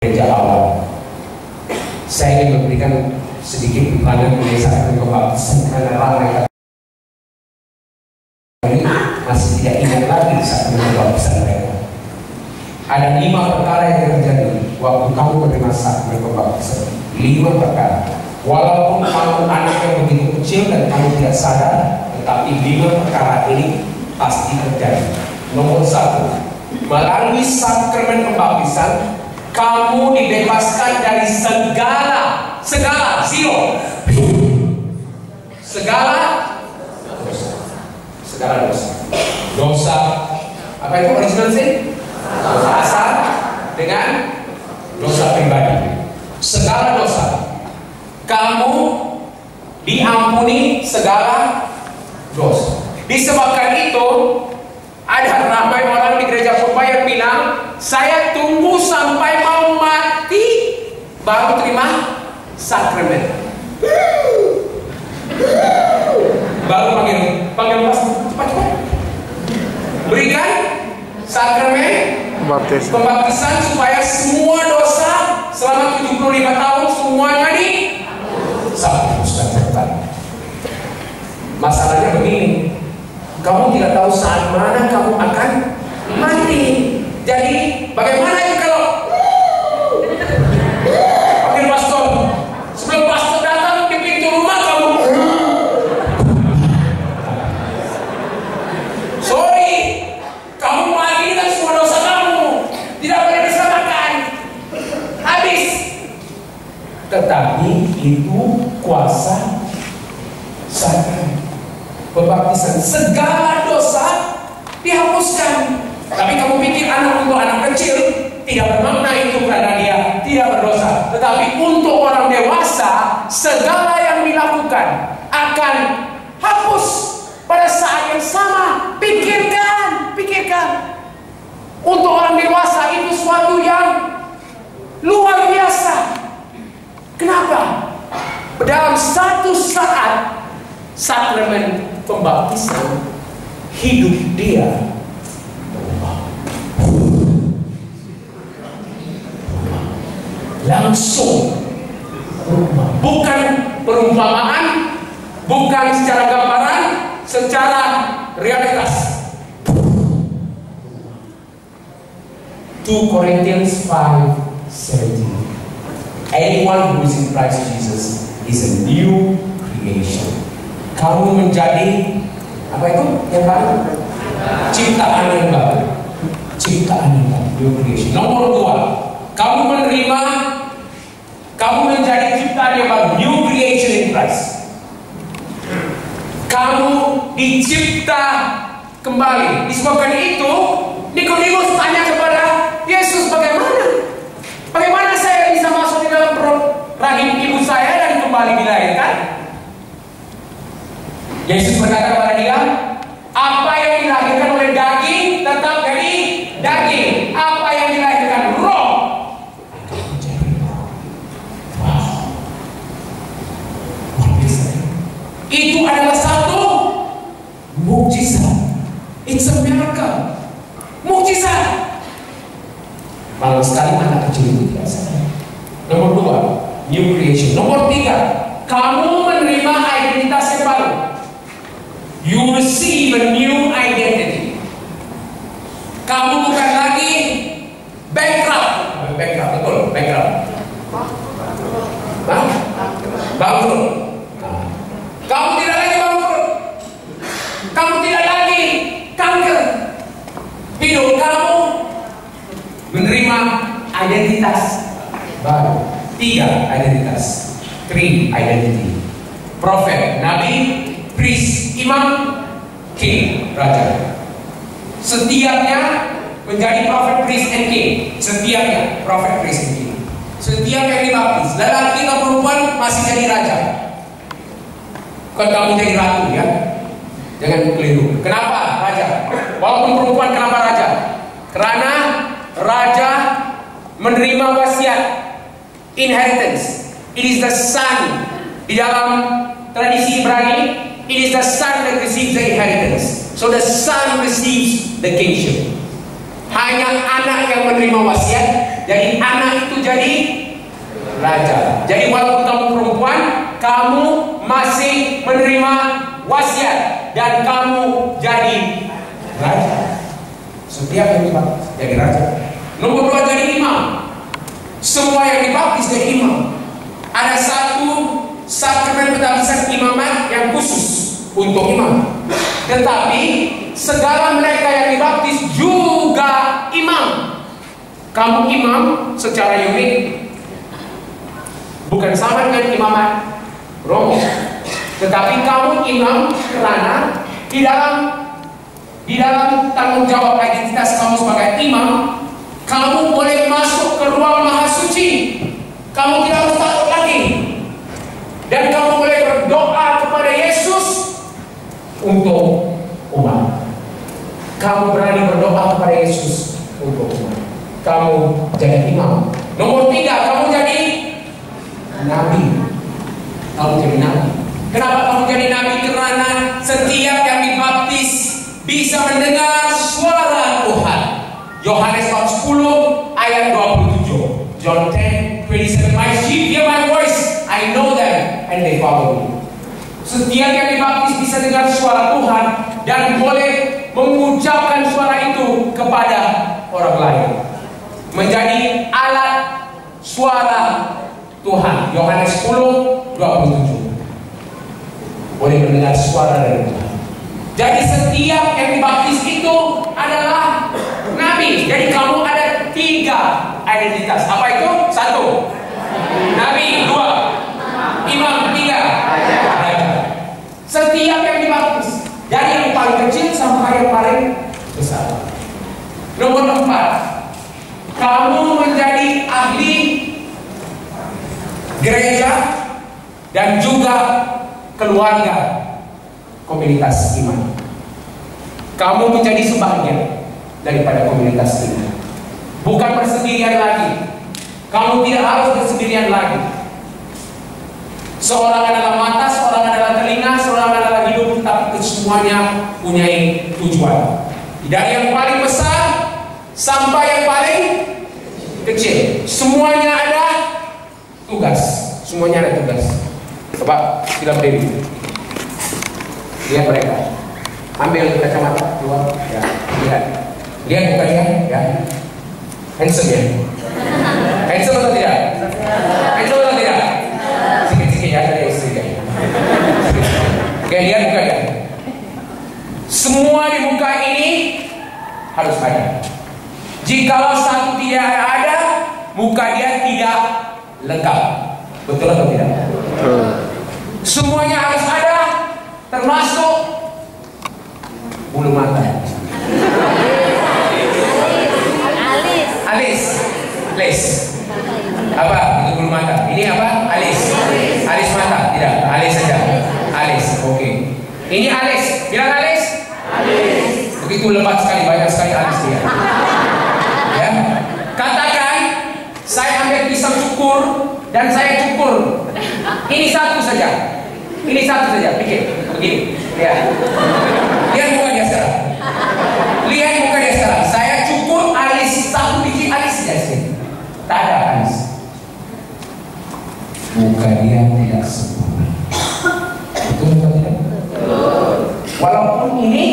gereja awal. Saya ingin memberikan sedikit pandangan mengenai sakramen pembaptisan karena ramai kali masih tidak ingat lagi sakramen pembaptisan mereka. Ada 5 perkara yang terjadi waktu kamu menerima sakramen pembaptisan. 5 perkara. Walaupun kamu anak yang begitu kecil dan kamu tidak sadar, tetapi 5 perkara ini pasti terjadi. Nomor 1, melalui sakramen pembaptisan kamu dibebaskan dari segala zero, segala dosa. Apa itu original sin? Dosa asal dengan dosa pribadi. Segala dosa kamu diampuni, segala dosa. Disebabkan itu ada ramai orang di gereja Purba yang bilang, saya tunggu sampai mau mati baru terima sakramen. Baru panggil pas cepat. Berikan sakramen pembaptisan supaya semua dosa selama 75 tahun semuanya dihapuskan. Masalahnya begini, kamu tidak tahu saat mana kamu akan mati. Jadi bagaimana itu kalau panggil pastor, sebelum pastor datang di pintu rumah kamu, sorry, kamu mati dan semua dosa kamu tidak boleh diselamatkan, habis. Tetapi itu kuasa sakramen pembaptisan, segala dosa dihapuskan. Tapi kamu pikir untuk anak kecil tidak bermakna itu karena dia tidak berdosa. Tetapi untuk orang dewasa, segala yang dilakukan akan hapus pada saat yang sama. Pikirkan. Untuk orang dewasa itu suatu yang luar biasa. Kenapa? Dalam satu saat sakramen pembaptisan, hidup dia langsung berubah. Bukan perumpamaan, bukan secara gambaran, secara realitas. 2 Corinthians 5:17. Anyone who is in Christ Jesus is a new creation. Kamu menjadi apa itu yang baru? Ciptaan yang baru. New creation. Nomor 2, kamu menerima, kamu menjadi ciptaan yang baru. New creation in Christ. Kamu dicipta kembali. Disebabkan itu, Nikodemus tanya kepada Yesus, bagaimana saya bisa masuk di dalam perut rahim ibu saya dan kembali dilahirkan? Yesus berkata kepada dia, apa yang dilahirkan oleh daging tetap jadi daging. Apa yang dilahirkan roh akan menjadi roh. Wow. Luar biasa. Itu adalah satu mukjizat. It's a miracle. Mukjizat. Malah sekali anak kecil itu biasa. Nomor 2, new creation. Nomor 3, kamu menerima identitas yang baru. You receive a new identity. Kamu bukan lagi bankrupt, betul, bankrupt. Bangkrut. Kamu tidak lagi bangkrut. Kamu tidak lagi kanker. Hidup kamu menerima identitas baru. 3 identitas. 3 identity. Prophet, nabi, priest, imam, king, raja. Setiapnya menjadi prophet, priest, and king. Setiapnya prophet, priest, and king. Setiap yang dibaptis, lelaki atau perempuan masih jadi raja. Bukan kamu jadi ratu ya. Jangan keliru. Kenapa raja? Walaupun perempuan, kenapa raja? Karena raja menerima wasiat, inheritance. It is the son. Di dalam tradisi Ibrani, it is the son that receives the inheritance. So the son receives the kingship. Hanya anak yang menerima wasiat, jadi anak itu jadi raja. Jadi walaupun kamu perempuan, kamu masih menerima wasiat dan kamu jadi raja. Setiap yang dibaptis jadi raja. Nomor 2, jadi imam. Semua yang dibaptis jadi imam. Ada satu sakramen pembaptisan imamat yang khusus untuk imam. Tetapi segala mereka yang dibaptis juga imam. Kamu imam secara unik, bukan sama dengan imamat Romo, tetapi kamu imam karena di dalam tanggung jawab identitas kamu sebagai imam, kamu boleh masuk ke ruang maha suci. Kamu tidak harus takut lagi, dan kamu boleh berdoa kepada Yesus untuk umat. Kamu berani berdoa kepada Yesus untuk umat. Kamu jadi imam. Nomor 3, kamu jadi nabi. Kamu jadi nabi. Kenapa kamu jadi nabi? Karena setiap yang dibaptis bisa mendengar suara Tuhan. Yohanes 10 ayat 27. John 10:27. My sheep hear my voice. I know them and they follow me. Setiap yang dibaptis bisa dengar suara Tuhan dan boleh mengucapkan suara itu kepada orang lain. Menjadi alat suara Tuhan. Yohanes 10:27. Boleh mendengar suara dari Tuhan. Jadi setiap yang dibaptis itu adalah nabi. Jadi kamu ada 3 identitas. Apa itu? 1, nabi. 2, imam. 3, raja. Setiap yang dibaptis, dari yang paling kecil sampai yang paling besar. Nomor 4, kamu menjadi ahli gereja dan juga keluarga komunitas iman. Kamu menjadi sebagian daripada komunitas iman. Bukan bersendirian lagi. Kamu tidak harus bersendirian lagi. Seorang adalah mata, seorang adalah telinga, seorang adalah hidup, tapi semuanya punya tujuan. Dari yang paling besar sampai yang paling kecil, semuanya ada tugas. Semuanya ada tugas. Coba kita berdiri. Lihat mereka. Ambil kacamata keluar. Ya, lihat. Lihat mukanya, ya. Handsome ya. Handsome atau tidak? Handsome atau tidak? Sikit-sikit ya, ada istri. Oke, lihat mukanya. Semua di muka ini harus ada. Jikalau satu tidak ada, muka dia tidak lengkap. Betul atau tidak? Semuanya harus ada, termasuk bulu mata. Alis. Apa? Itu bulu mata. Ini apa? Alis. Alis mata. Tidak. Alis saja. Alis. Oke. Ini alis. Bilang alis. Alis. Begitu lebat sekali, banyak sekali alis dia. Ya. Katakan, saya ambil pisau cukur dan saya cukur. Ini satu saja. Ini satu saja. Pikir. Begini. Lihat. Lihat muka dia sekarang. Lihat muka dia sekarang. Saya cukur alis, satu biji alis saja sini. Tak ada alis. Muka dia tidak sempurna. Betul atau tidak? Walaupun ini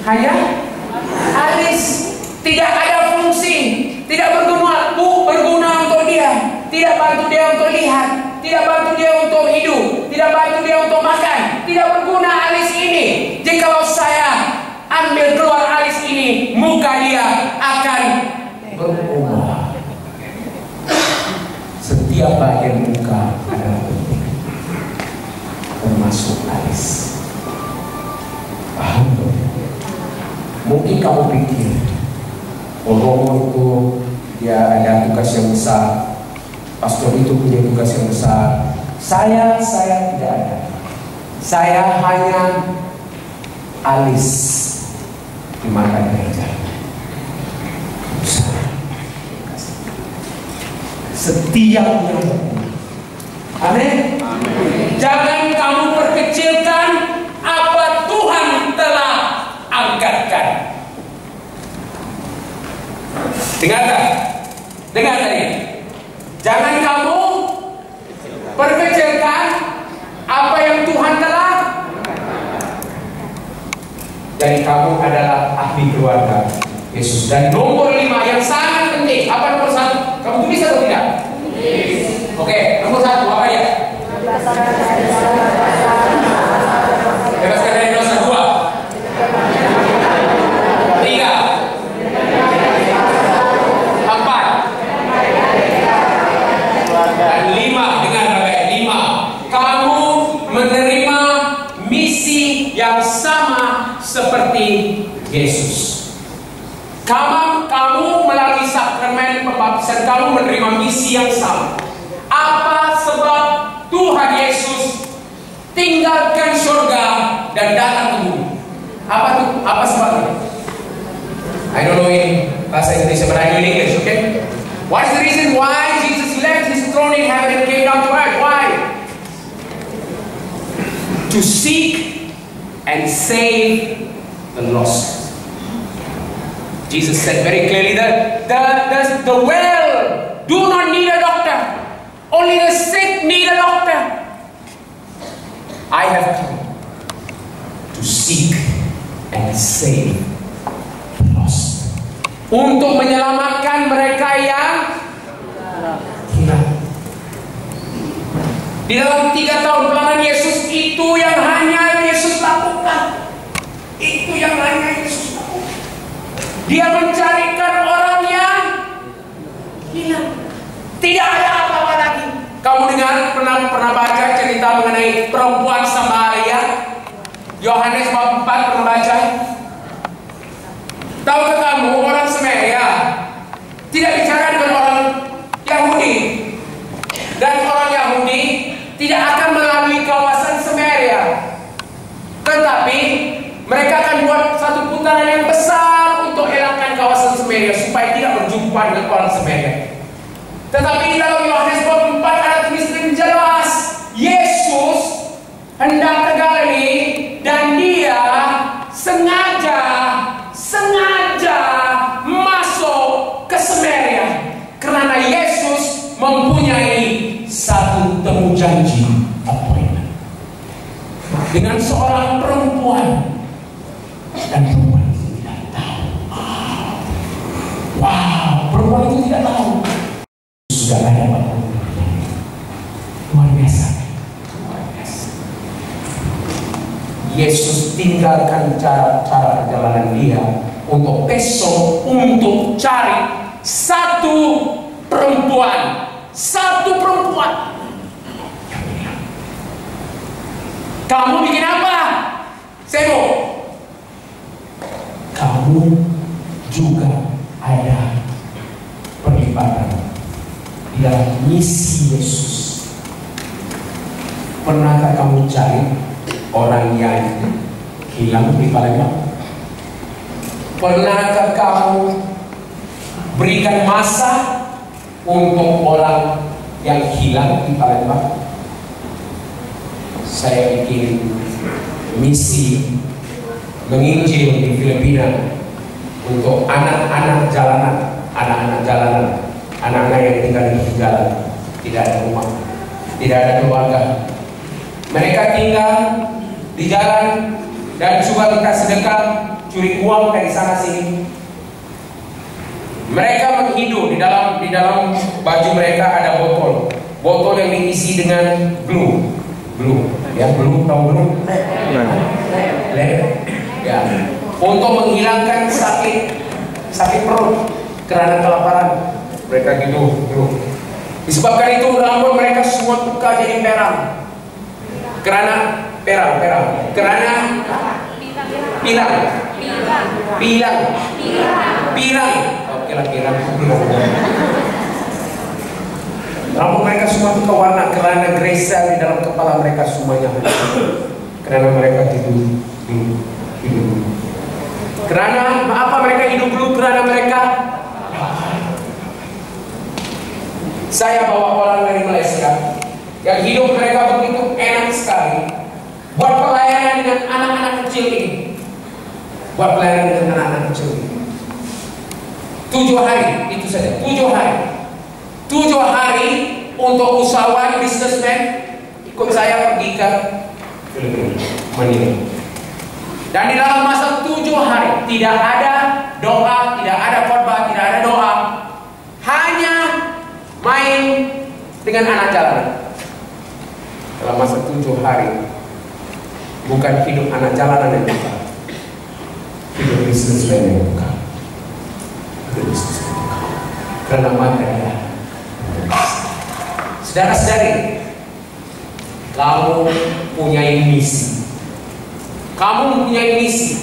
hanya alis, tidak ada fungsi, tidak berguna untuk dia, tidak bantu dia untuk lihat, tidak bantu dia untuk hidup, tidak bantu dia untuk makan, tidak berguna alis ini. Jikalau saya ambil keluar alis ini, muka dia akan berubah. Setiap bagian muka adalah penting, termasuk alis. Paham? Mungkin kamu pikir, Romo itu dia ada tugas yang besar, pastor itu punya tugas yang besar. Saya tidak ada. Saya hanya alis di mata gereja. Setiapnya. Amin. Jangan kamu perkecilkan apa Tuhan telah angkatkan. Dengar tadi. Jangan kamu perkecilkan apa yang Tuhan telah. Jadi kamu adalah ahli keluarga Yesus. Dan nomor 5 yang sangat penting, apa nomor 1? Kamu tulis atau tidak? Oke, nomor 1 apa ya? Bebaskan dari dosa. 2, 3, 4, dan 5. Dengar baik, 5. Kamu menerima misi yang sama seperti Yesus. Kamu melalui sakramen pembaptisan kamu menerima misi yang sama. Apa sebab Tuhan Yesus tinggalkan surga dan datang ke bumi? Apa tuh? Apa sebabnya? I don't know in bahasa Indonesia, but I know in English, okay? What is the reason why Jesus left his throne in heaven and came down to earth? Why? To seek and save the lost. Jesus said very clearly that the well do not need a doctor. Only the sick need a doctor. I have come to seek and save the lost. Untuk menyelamatkan mereka yang hilang. Di dalam 3 tahun pelayanan Yesus, itu yang hanya Yesus lakukan. Itu yang hanya Yesus lakukan. Dia mencarikan orang yang hilang. Tidak ada apa-apa lagi. Kamu pernah baca cerita mengenai perempuan Samaria? Yohanes bab 4 pernah baca? Tahukah kamu orang Samaria tidak bicara dengan orang Yahudi, dan orang Yahudi tidak akan melalui kawasan Samaria, tetapi mereka akan buat satu putaran yang besar untuk elakkan kawasan Samaria supaya tidak berjumpa dengan orang Samaria. Tetapi di dalam Yohanes bab 4 ada tulisan jelas, Yesus hendak ke Galilea dan dia sengaja masuk ke Samaria karena Yesus mempunyai satu temu janji appointment dengan seorang perempuan, dan perempuan itu tidak tahu. Wow, perempuan itu tidak tahu. Sudah ada apa? Luar biasa. Yesus tinggalkan cara perjalanan dia untuk besok untuk cari satu perempuan. Kamu bikin apa? Sebo. Kamu juga ada perlibatan di dalam misi Yesus. Pernahkah kamu cari orang yang hilang di Palembang? Pernahkah kamu berikan masa untuk orang yang hilang di Palembang? Saya bikin misi menginjil di Filipina untuk anak-anak jalanan, anak-anak yang tinggal di jalan, tidak ada rumah, tidak ada keluarga. Mereka tinggal di jalan dan suka minta sedekah, curi uang dari sana sini. Mereka menghidup di dalam baju mereka ada botol yang diisi dengan glue, tahu glue? Lem, ya, untuk menghilangkan sakit perut karena kelaparan. Mereka gitu. Disebabkan itu rambut mereka semua tukar jadi perang. Karena pilang. Oke lah, pirang. Rambut mereka semua tukar warna karena gresel di dalam kepala mereka semuanya. Karena mereka tidur. Karena apa mereka hidup dulu? Karena mereka. Saya bawa orang dari Malaysia yang hidup mereka begitu enak sekali. Buat pelayanan dengan anak-anak kecil ini. 7 hari itu saja. 7 hari untuk usahawan, businessman saya pergi ke Filipina, Manila. Dan di dalam masa 7 hari tidak ada doa, tidak ada khotbah, tidak ada doa, hanya main dengan anak jalanan. Dalam masa 7 hari, bukan hidup anak jalanan yang buka, hidup bisnis yang buka, hidup bisnis yang buka. Karena mata ada. Saudara-saudari, kamu punya misi. Kamu mempunyai misi.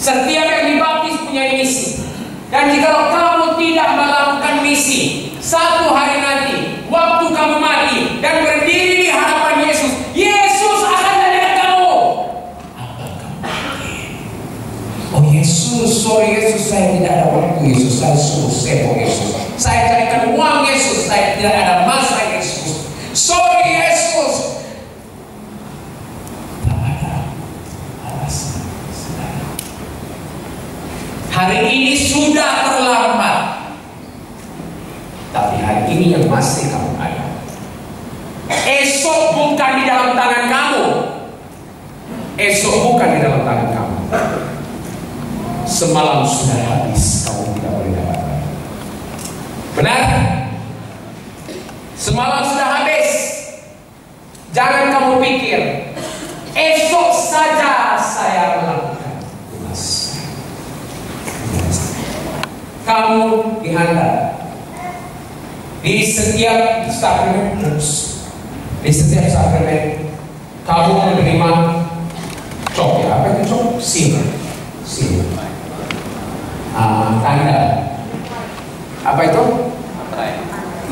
Setiap yang dibaptis punya misi. Dan jika kamu tidak melakukan misi, satu hari nanti, waktu kamu mati dan berdiri di hadapan Yesus, Yesus akan tanya kamu, apa kamu mati? Oh Yesus, sorry Yesus, saya tidak ada waktu Yesus, saya suruh sibuk Yesus. Saya carikan uang Yesus, saya tidak ada masa Yesus. Sorry Yesus. Hari ini sudah terlambat. Tapi hari ini yang masih kamu ada. Esok bukan di dalam tangan kamu. Esok bukan di dalam tangan kamu. Semalam sudah habis, kamu tidak boleh dapat. Benar? Semalam sudah habis. Jangan kamu pikir esok saja saya melakukan. Kamu dihantar di setiap sakramen, di setiap sakramen kamu menerima cok, ya apa itu cok? Sim. Tanda apa itu?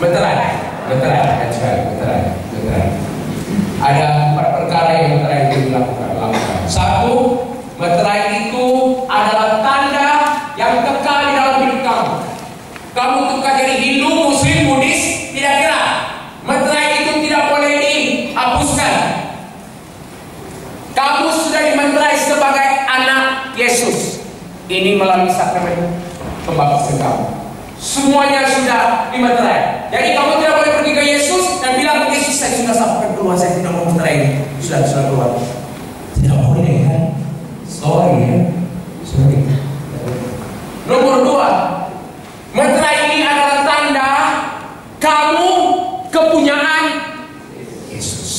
Meterai. Ada 4 perkara yang meterai itu dilakukan. 1, meterai itu adalah tanda yang kekal di dalam hidup kamu. Kamu tukar jadi Hindu, Muslim, Buddhis, tidak kira. Meterai itu tidak boleh dihapuskan. Kamu sudah dimeterai sebagai anak Yesus. Ini melalui sakramen pembaptisan kamu. Semuanya sudah dimeterai. Jadi kamu tidak boleh pergi ke Yesus dan bilang ke Yesus, saya sudah sampai keluar, saya tidak mau meterai. Sudah keluar. Tidak boleh kan? Sorry ya. Sorry. Nomor 2, meterai ini adalah tanda kamu kepunyaan Yesus.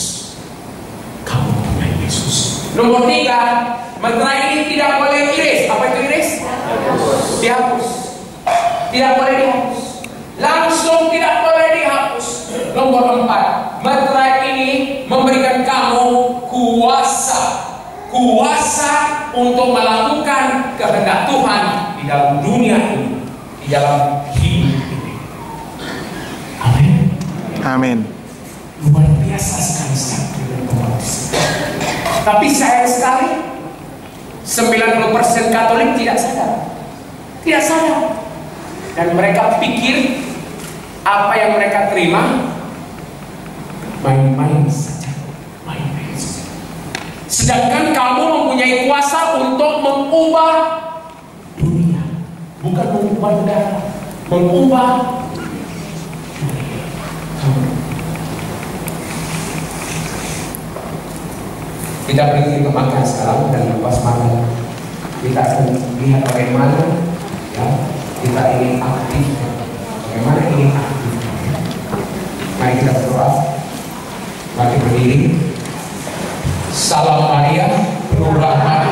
Kamu punya Yesus. Nomor 3, meterai ini tidak boleh iris. Apa itu iris? Dihapus. Tidak boleh dihapus. Langsung tidak boleh dihapus. Nomor 4, meterai ini memberikan kamu kuasa untuk melakukan kehendak Tuhan di dalam dunia ini, di dalam hidup ini. Amin. Luar biasa sekali sakramen pembaptisan. Tapi sayang sekali 90% Katolik tidak sadar. Dan mereka pikir apa yang mereka terima main-main saja. Sedangkan kamu mempunyai kuasa untuk mengubah dunia, bukan mengubah negara, mengubah dunia. Kita pergi ke makan sekarang dan lepas makan kita akan lihat bagaimana ya kita ingin aktif, bagaimana ingin aktif. Mari kita berdoa, mari berdiri. Salam Maria, penuh rahmat